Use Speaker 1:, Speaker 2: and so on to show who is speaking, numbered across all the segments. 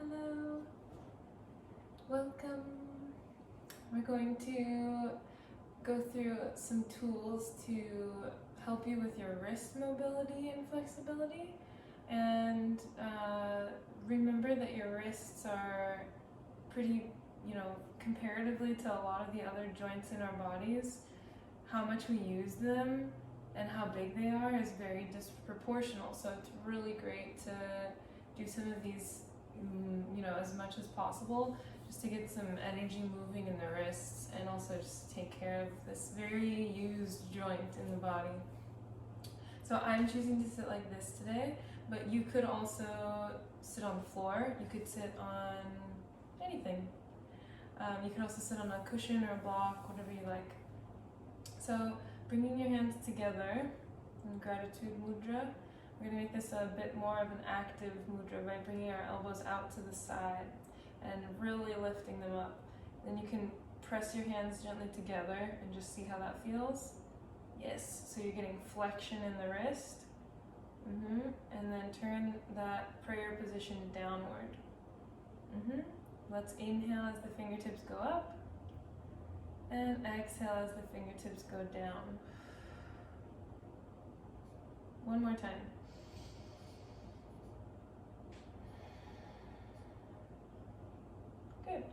Speaker 1: Hello, welcome. We're going to go through some tools to help you with your wrist mobility and flexibility. And remember that your wrists are pretty, comparatively to a lot of the other joints in our bodies, how much we use them and how big they are is very disproportional. So it's really great to do some of these as much as possible, just to get some energy moving in the wrists and also just take care of this very used joint in the body. So I'm choosing to sit like this today, but you could also sit on the floor. You could sit on anything. You can also sit on a cushion or a block, whatever you like. So bringing your hands together in gratitude mudra. We're going to make this a bit more of an active mudra by bringing our elbows out to the side and really lifting them up. Then you can press your hands gently together and just see how that feels. Yes, so you're getting flexion in the wrist. And then turn that prayer position downward. Let's inhale as the fingertips go up and exhale as the fingertips go down. One more time. Good.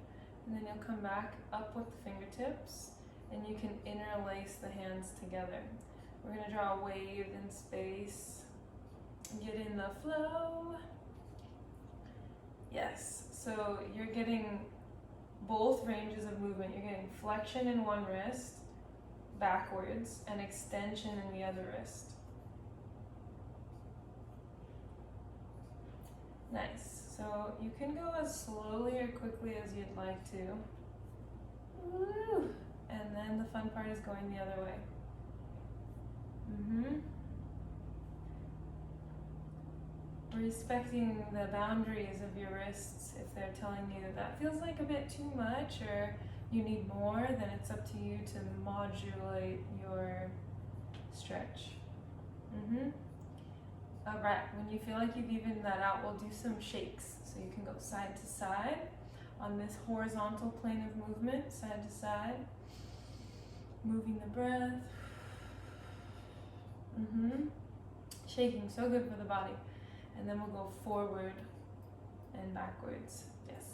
Speaker 1: And then you'll come back up with the fingertips and you can interlace the hands together. We're going to draw a wave in space. Get in the flow. Yes. So you're getting both ranges of movement. You're getting flexion in one wrist backwards and extension in the other wrist. Nice. So you can go as slowly or quickly as you'd like to. Woo! And then the fun part is going the other way. Respecting the boundaries of your wrists. If they're telling you that feels like a bit too much or you need more, then it's up to you to modulate your stretch. Alright, when you feel like you've evened that out, we'll do some shakes. So you can go side to side on this horizontal plane of movement, side to side. Moving the breath. Shaking, so good for the body. And then we'll go forward and backwards. Yes.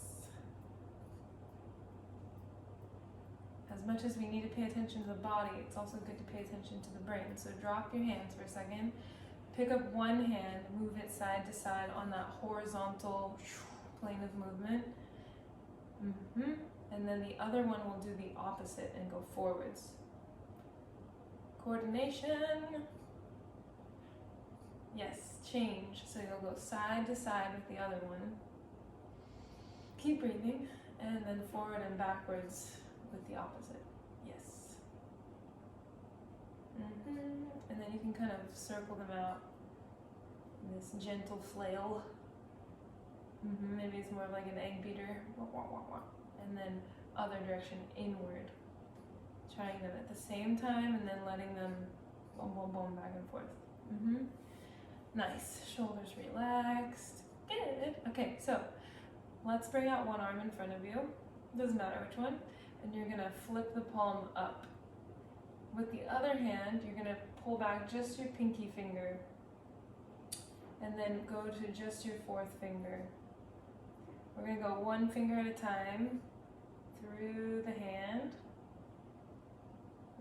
Speaker 1: As much as we need to pay attention to the body, it's also good to pay attention to the brain. So drop your hands for a second. Pick up one hand, move it side to side on that horizontal plane of movement. And then the other one will do the opposite and go forwards. Coordination. Yes, change. So you'll go side to side with the other one. Keep breathing. And then forward and backwards with the opposite. Yes. And then you can kind of circle them out in this gentle flail. Maybe it's more of like an egg beater. And then other direction, inward. Trying them at the same time and then letting them boom, boom, boom, back and forth. Nice. Shoulders relaxed. Good. Okay, so let's bring out one arm in front of you. Doesn't matter which one. And you're going to flip the palm up. With the other hand, you're going to pull back just your pinky finger and then go to just your fourth finger. We're going to go one finger at a time through the hand.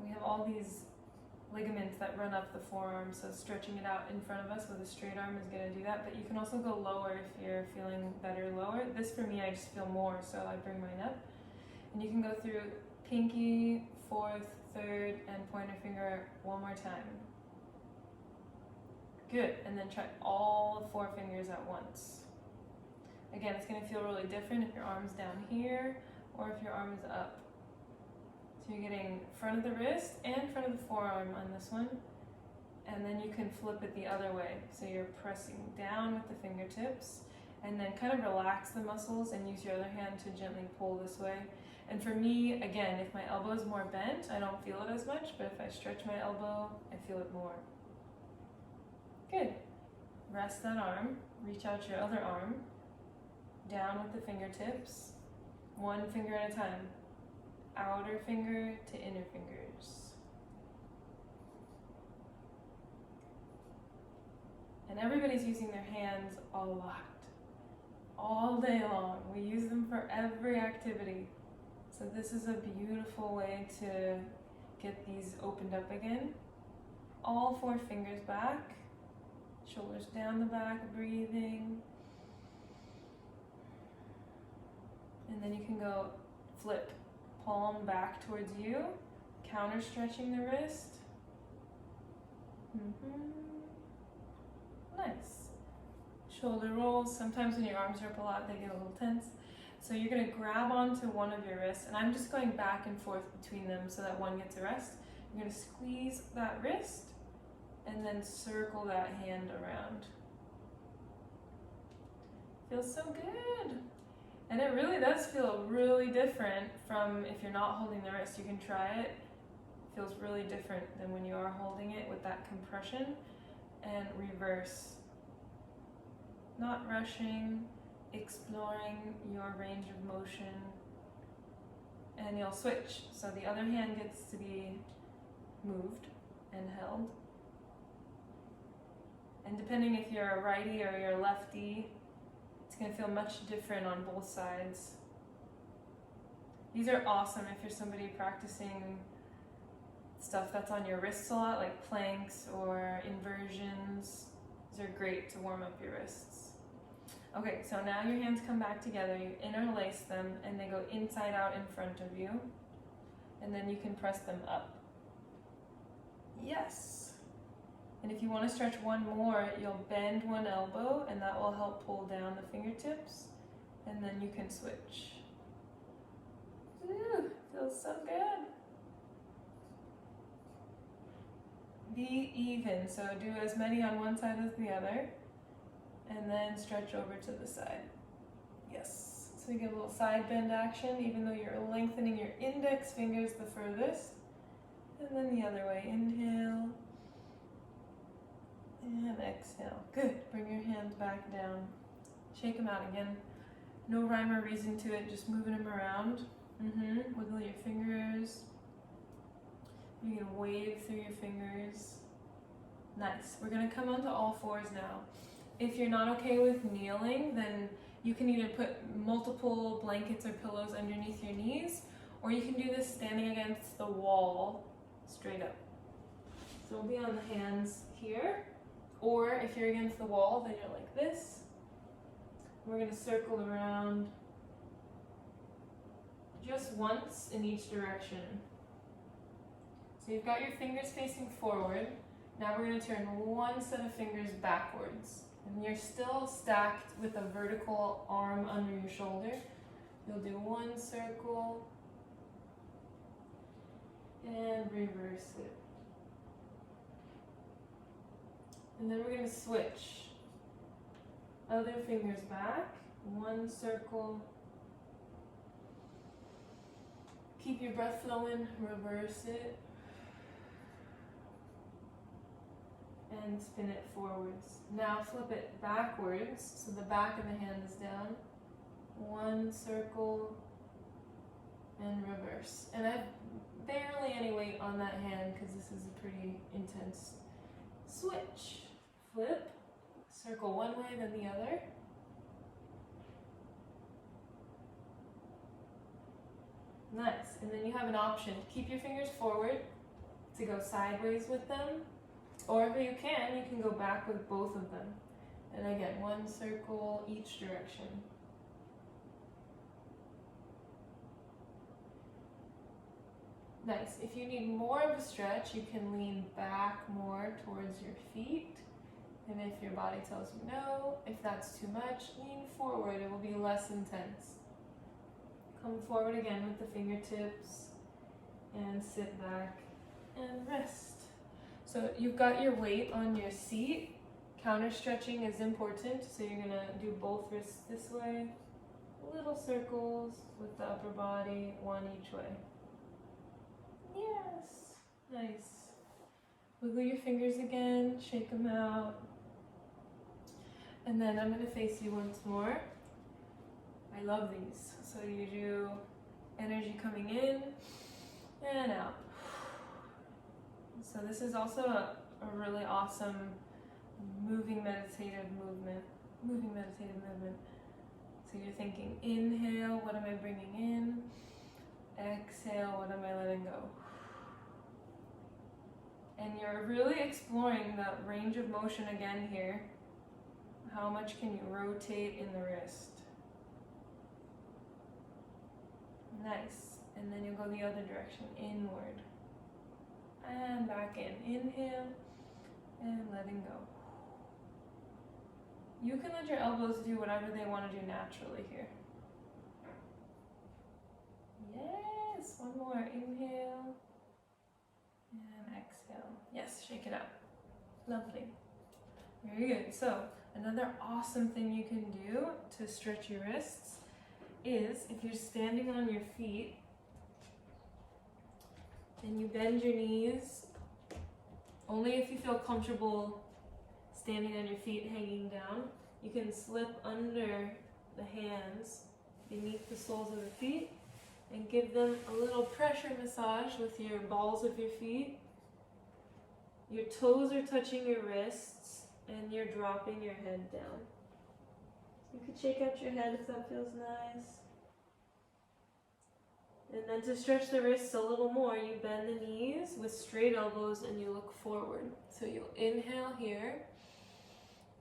Speaker 1: We have all these ligaments that run up the forearm, so stretching it out in front of us with a straight arm is going to do that, but you can also go lower if you're feeling better lower. This for me, I just feel more, so I bring mine up. And you can go through pinky, fourth, third, and pointer finger one more time. Good, and then try all 4 fingers at once. Again, it's going to feel really different if your arm's down here or if your arm is up. So you're getting front of the wrist and front of the forearm on this one. And then you can flip it the other way. So you're pressing down with the fingertips and then kind of relax the muscles and use your other hand to gently pull this way. And for me, again, if my elbow is more bent, I don't feel it as much, but if I stretch my elbow, I feel it more. Good. Rest that arm, reach out your other arm, down with the fingertips, one finger at a time, outer finger to inner fingers. And everybody's using their hands a lot, all day long. We use them for every activity. So this is a beautiful way to get these opened up again. All 4 fingers back, shoulders down the back, breathing. And then you can go flip, palm back towards you, counter stretching the wrist. Nice. Shoulder rolls. Sometimes when your arms are up a lot, they get a little tense. So you're going to grab onto one of your wrists, and I'm just going back and forth between them so that one gets a rest. You're going to squeeze that wrist and then circle that hand around. Feels so good. And it really does feel really different from if you're not holding the wrist. You can try it. It feels really different than when you are holding it with that compression. And reverse. Not rushing, exploring your range of motion. And you'll switch. So the other hand gets to be moved and held. And depending if you're a righty or you're a lefty, it's going to feel much different on both sides. These are awesome if you're somebody practicing stuff that's on your wrists a lot, like planks or inversions. These are great to warm up your wrists. Okay, so now your hands come back together, you interlace them, and they go inside out in front of you. And then you can press them up. Yes. And if you want to stretch one more, you'll bend one elbow, and that will help pull down the fingertips. And then you can switch. Ooh, feels so good. Be even, so do as many on one side as the other, and then stretch over to the side. Yes, so you get a little side bend action, even though you're lengthening your index fingers the furthest. And then the other way, inhale, and exhale. Good, bring your hands back down. Shake them out again. No rhyme or reason to it, just moving them around. Wiggle your fingers. You can wave through your fingers. Nice. We're going to come onto all 4s now. If you're not okay with kneeling, then you can either put multiple blankets or pillows underneath your knees, or you can do this standing against the wall straight up. So we'll be on the hands here, or if you're against the wall, then you're like this. We're going to circle around just once in each direction. So you've got your fingers facing forward. Now we're going to turn one set of fingers backwards. And you're still stacked with a vertical arm under your shoulder. You'll do one circle and reverse it. And then we're going to switch. Other fingers back, one circle. Keep your breath flowing, reverse it. And spin it forwards. Now flip it backwards, so the back of the hand is down. One circle and reverse. And I have barely any weight on that hand because this is a pretty intense switch. Flip, circle one way, then the other. Nice. And then you have an option. Keep your fingers forward to go sideways with them. Or if you can go back with both of them. And again, one circle each direction. Nice. If you need more of a stretch, you can lean back more towards your feet. And if your body tells you no, if that's too much, lean forward. It will be less intense. Come forward again with the fingertips and sit back and rest. So you've got your weight on your seat. Counter stretching is important, so you're gonna do both wrists this way. Little circles with the upper body, one each way. Yes, nice. Wiggle your fingers again, shake them out. And then I'm gonna face you once more. I love these. So you do energy coming in and out. So this is also a really awesome moving meditative movement. So you're thinking, inhale, what am I bringing in? Exhale, what am I letting go? And you're really exploring that range of motion again here. How much can you rotate in the wrist? Nice. And then you'll go the other direction, inward. And back in. Inhale and letting go. You can let your elbows do whatever they want to do naturally here. Yes, one more. Inhale and exhale. Yes, shake it out. Lovely. Very good. So another awesome thing you can do to stretch your wrists is if you're standing on your feet and you bend your knees, only if you feel comfortable standing on your feet hanging down, you can slip under the hands beneath the soles of the feet and give them a little pressure massage with your balls of your feet. Your toes are touching your wrists and you're dropping your head down. You could shake out your head if that feels nice. And then to stretch the wrists a little more, you bend the knees with straight elbows and you look forward. So you'll inhale here.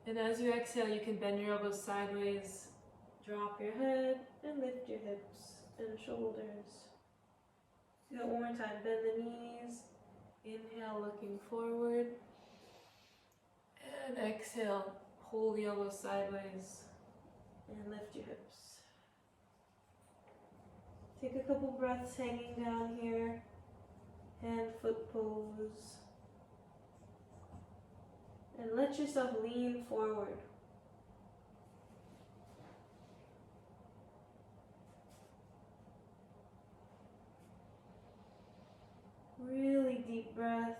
Speaker 1: And as you exhale, you can bend your elbows sideways, drop your head, and lift your hips and shoulders. Do that one more time. Bend the knees. Inhale, looking forward. And exhale, pull the elbows sideways and lift your hips. Take a couple breaths hanging down here. Hand foot pose. And let yourself lean forward. Really deep breath.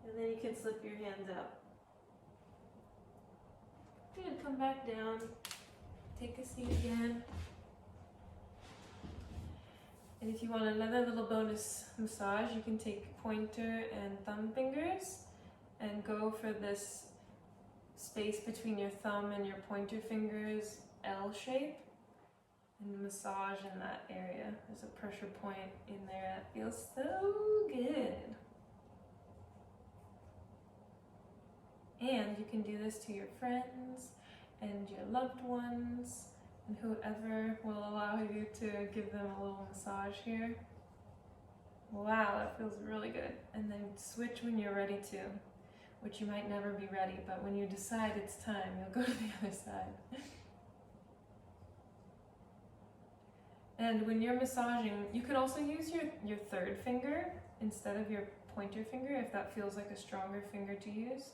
Speaker 1: And then you can slip your hands out. Good, come back down. Take a seat again. And if you want another little bonus massage, you can take pointer and thumb fingers and go for this space between your thumb and your pointer fingers, L shape, and massage in that area. There's a pressure point in there that feels so good. And you can do this to your friends and your loved ones and whoever will allow you to give them a little massage here. Wow, that feels really good. And then switch when you're ready to, which you might never be ready, but when you decide it's time, you'll go to the other side. And when you're massaging, you could also use your third finger instead of your pointer finger if that feels like a stronger finger to use.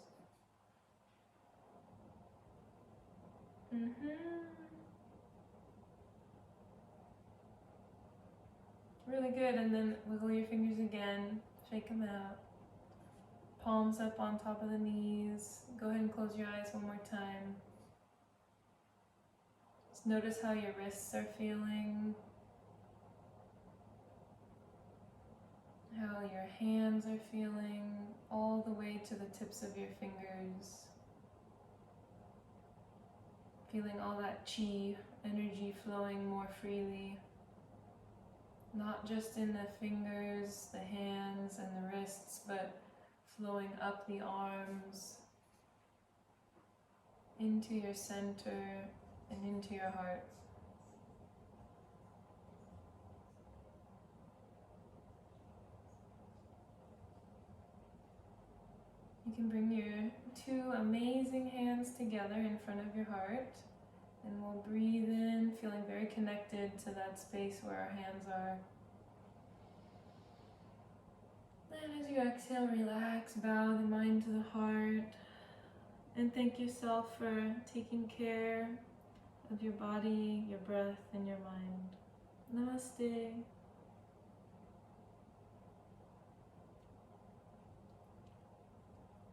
Speaker 1: Really good, and then wiggle your fingers again, shake them out. Palms up on top of the knees. Go ahead and close your eyes one more time. Just notice how your wrists are feeling. How your hands are feeling, all the way to the tips of your fingers. Feeling all that chi, energy flowing more freely. Not just in the fingers, the hands, and the wrists, but flowing up the arms, into your center, and into your heart. You can bring your two amazing hands together in front of your heart, and we'll breathe in, feeling very connected to that space where our hands are. And as you exhale, relax, bow the mind to the heart, and thank yourself for taking care of your body, your breath, and your mind. Namaste.